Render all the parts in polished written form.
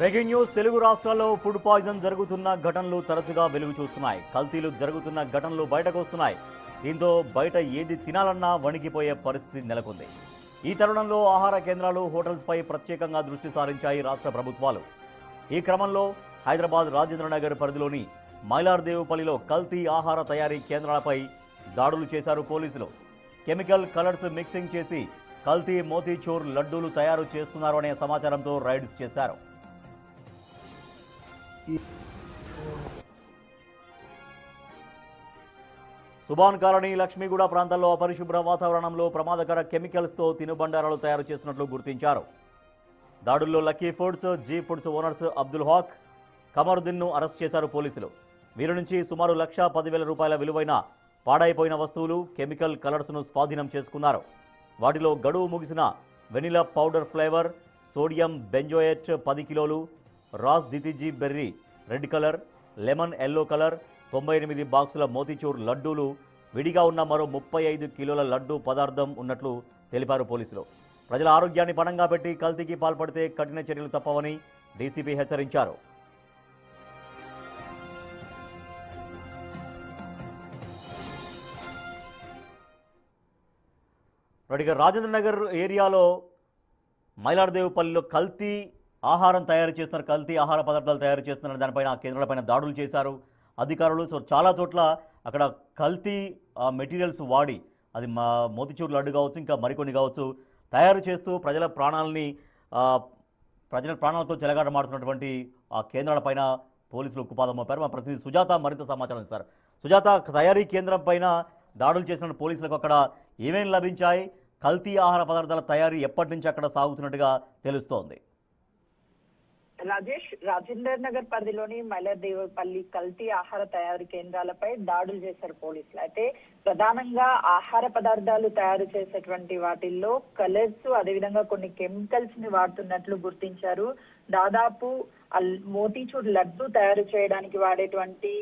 Breaking news Telugu రాష్ట్రాల్లో food poison జరుగుతున్న ఘటనలు తరచుగా వెలుగు చూస్తున్నాయి. కల్తీలు జరుగుతున్న ఘటనలు బయటకు వస్తున్నాయి. దీంతో బయట ఏది తినాలన్నా వణికిపోయే పరిస్థితి నెలకొంది. ఈ తరుణంలో ఆహార కేంద్రాలు, హోటల్స్పై ప్రత్యేకంగా దృష్టి సారించాయి రాష్ట్ర ప్రభుత్వాలు. ఈ క్రమంలో హైదరాబాద్ రాజేంద్రనగర్ పరిధిలోని మైలార్దేవుపల్లిలో కల్తీ ఆహార తయారీ కేంద్రాలపై దాడులు చేశారు పోలీసులు. కెమికల్ కలర్స్ మిక్సింగ్ చేసి కల్తీ మోతీచూర్ లడ్డూలు తయారు చేస్తున్నారు అనే సమాచారంతో రైడ్స్ చేశారు. సుభాన్ కాలనీ, లక్ష్మీగూడ ప్రాంతాల్లో అపరిశుభ్ర వాతావరణంలో ప్రమాదకర కెమికల్స్తో తినుబండారాలు తయారు చేస్తున్నట్లు గుర్తించారు. దాడుల్లో lucky foods, G foods owners Abdul Haq, కమరుద్దీన్ను అరెస్ట్ చేశారు పోలీసులు. వీరి నుంచి సుమారు 1,10,000 రూపాయల విలువైన పాడైపోయిన వస్తువులు, కెమికల్ కలర్స్ను స్వాధీనం చేసుకున్నారు. వాటిలో గడువు ముగిసిన vanilla powder flavour, sodium benzoate 10 కిలోలు, రాస్ దితిజీ berry red colour, lemon yellow colour, 98 బాక్సుల మోతీచూర్ లడ్డూలు, విడిగా ఉన్న మరో 35 కిలోల లడ్డూ పదార్థం ఉన్నట్లు తెలిపారు పోలీసులు. ప్రజల ఆరోగ్యాన్ని పణంగా పెట్టి కల్తీకి పాల్పడితే కఠిన చర్యలు తప్పవని డీసీపీ హెచ్చరించారు. రాజేంద్రనగర్ ఏరియాలో మైలార్దేవుపల్లిలో కల్తీ ఆహారం తయారు చేస్తున్నారు, కల్తీ ఆహార పదార్థాలు తయారు చేస్తున్నారు. దానిపైన ఆ కేంద్రాలపైన దాడులు చేశారు అధికారులు. సో చాలా చోట్ల అక్కడ కల్తీ మెటీరియల్స్ వాడి, అది మోతీచూర్ లడ్డు కావచ్చు, ఇంకా మరికొన్ని కావచ్చు, తయారు చేస్తూ ప్రజల ప్రాణాలతో చెలగాటమాడుతున్నటువంటి ఆ కేంద్రాలపైన పోలీసులు ఉక్కుపాదం మోపారు. మా ప్రతినిధి సుజాత మరింత సమాచారం ఇస్తారు. సుజాత, తయారీ కేంద్రం పైన దాడులు చేసిన పోలీసులకు అక్కడ ఏమేమి లభించాయి? కల్తీ ఆహార పదార్థాల తయారీ ఎప్పటి నుంచి అక్కడ సాగుతున్నట్టుగా తెలుస్తోంది? రాజేష్, రాజేందర్ నగర్ పరిధిలోని మైలార్దేవుపల్లి కల్తీ ఆహార తయారీ కేంద్రాలపై దాడులు చేశారు పోలీసులు. అయితే ప్రధానంగా ఆహార పదార్థాలు తయారు చేసేటువంటి వాటిల్లో కలర్స్, అదేవిధంగా కొన్ని కెమికల్స్ ని వాడుతున్నట్లు గుర్తించారు. దాదాపు మోతీచూర్ లడ్డు తయారు చేయడానికి వాడేటువంటి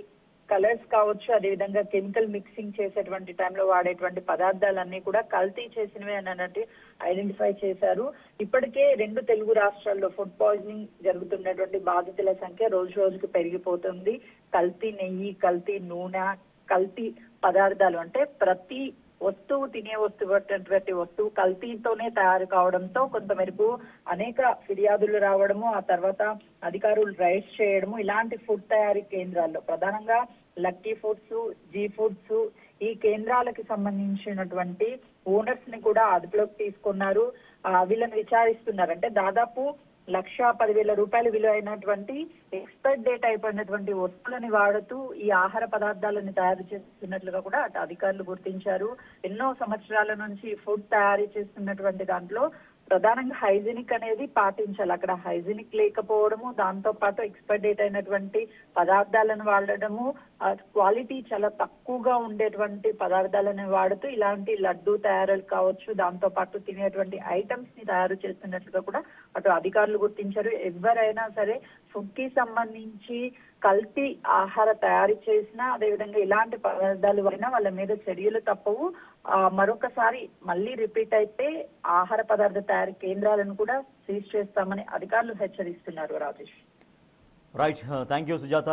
కలర్స్ కావచ్చు, అదేవిధంగా కెమికల్ మిక్సింగ్ చేసేటువంటి టైంలో వాడేటువంటి పదార్థాలన్నీ కూడా కల్తీ చేసినవే అన్నట్టు ఐడెంటిఫై చేశారు. ఇప్పటికే 2 తెలుగు రాష్ట్రాల్లో ఫుడ్ పాయిజనింగ్ జరుగుతున్నటువంటి బాధితుల సంఖ్య రోజు రోజుకు పెరిగిపోతుంది. కల్తీ నెయ్యి, కల్తీ నూనె, కల్తీ పదార్థాలు, అంటే ప్రతి వస్తువు, తినే వస్తువు కల్తీతోనే తయారు కావడంతో కొంతమేరకు అనేక ఫిర్యాదులు రావడము, ఆ తర్వాత అధికారులు రైడ్స్ చేయడము, ఇలాంటి ఫుడ్ తయారీ కేంద్రాల్లో ప్రధానంగా లక్కీ ఫుడ్స్, జీ ఫుడ్స్, ఈ కేంద్రాలకు సంబంధించినటువంటి ఓనర్స్ ని కూడా అదుపులోకి తీసుకున్నారు. వీళ్ళని విచారిస్తున్నారు. అంటే దాదాపు 1,10,000 రూపాయల విలువైనటువంటి ఎక్స్పైర్ డేట్ అయిపోయినటువంటి వస్తువులని వాడుతూ ఈ ఆహార పదార్థాలను తయారు చేస్తున్నట్లుగా కూడా అటు అధికారులు గుర్తించారు. ఎన్నో సంవత్సరాల నుంచి ఫుడ్ తయారీ చేస్తున్నటువంటి దాంట్లో ప్రధానంగా హైజీనిక్ అనేది పాటించాలి. అక్కడ హైజీనిక్ లేకపోవడము, దాంతో పాటు ఎక్స్పైర్ డేట్ అయినటువంటి పదార్థాలను వాడడము, క్వాలిటీ చాలా తక్కువగా ఉండేటువంటి పదార్థాలను వాడుతూ ఇలాంటి లడ్డు తయారీలు కావచ్చు, దాంతో పాటు తినేటువంటి ఐటమ్స్ ని తయారు చేస్తున్నట్లుగా కూడా అటు అధికారులు గుర్తించారు. ఎవరైనా సరే ఫుడ్ కి సంబంధించి కల్తీ ఆహార తయారీ చేసినా, అదేవిధంగా ఇలాంటి పదార్థాలు అయినా వాళ్ళ మీద చర్యలు తప్పవు. మరొకసారి మళ్ళీ రిపీట్ అయితే ఆహార పదార్థ తయారీ కేంద్రాలను కూడా సీజ్ చేస్తామని అధికారులు హెచ్చరిస్తున్నారు. Rajesh, right, thank you Sujatha.